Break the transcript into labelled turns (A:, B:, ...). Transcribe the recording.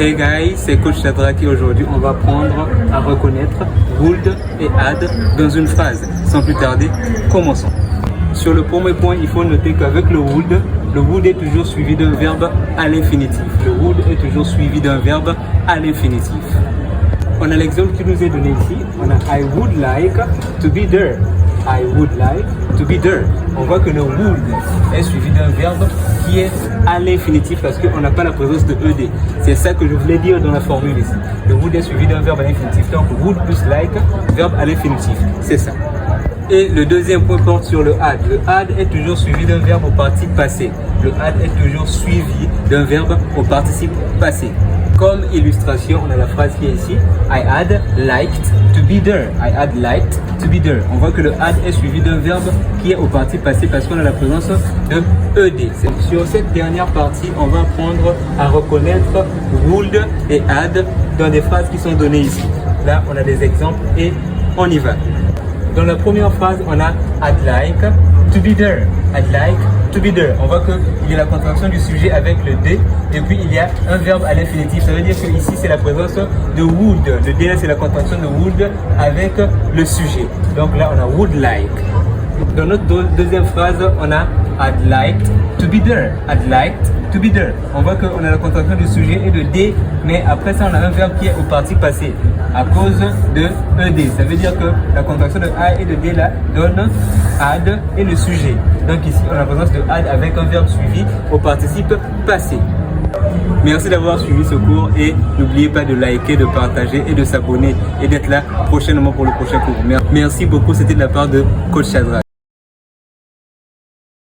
A: Hey guys, c'est Coach Shadrack et aujourd'hui on va apprendre à reconnaître would et had dans une phrase. Sans plus tarder, commençons. Sur le premier point, il faut noter qu'avec le would est toujours suivi d'un verbe à l'infinitif. Le would est toujours suivi d'un verbe à l'infinitif. On a l'exemple qui nous est donné ici. On a I would like to be there. I would like to be there. On voit que le would est suivi d'un verbe qui est à l'infinitif parce qu'on n'a pas la présence de ed. C'est ça que je voulais dire dans la formule ici. Le would est suivi d'un verbe à l'infinitif. Donc would plus like, verbe à l'infinitif. C'est ça. Et le deuxième point porte sur le had. Le had est toujours suivi d'un verbe au participe passé. Le had est toujours suivi d'un verbe au participe passé. Comme illustration, on a la phrase qui est ici. I had liked to be there. I had liked to be there. On voit que le had est suivi d'un verbe qui est au participe passé parce qu'on a la présence de ed. Sur cette dernière partie, on va apprendre à reconnaître would et had dans des phrases qui sont données ici. Là, on a des exemples et on y va. Dans la première phrase, on a I'd like to be there. I'd like to be there. On voit qu'il y a la contraction du sujet avec le D et puis il y a un verbe à l'infinitif. Ça veut dire que ici c'est la présence de would. Le D là c'est la contraction de would avec le sujet. Donc là on a would like. Dans notre deuxième phrase, on a I'd like to be there. I'd like to be there. On voit qu'on a la contraction du sujet et de D, mais après ça on a un verbe qui est au participe passé à cause de ed. Ça veut dire que la contraction de A et de D là donne had et le sujet. Donc ici on a la présence de had avec un verbe suivi au participe passé. Merci d'avoir suivi ce cours et n'oubliez pas de liker, de partager et de s'abonner et d'être là prochainement pour le prochain cours. Merci beaucoup, c'était de la part de Coach Shadrack.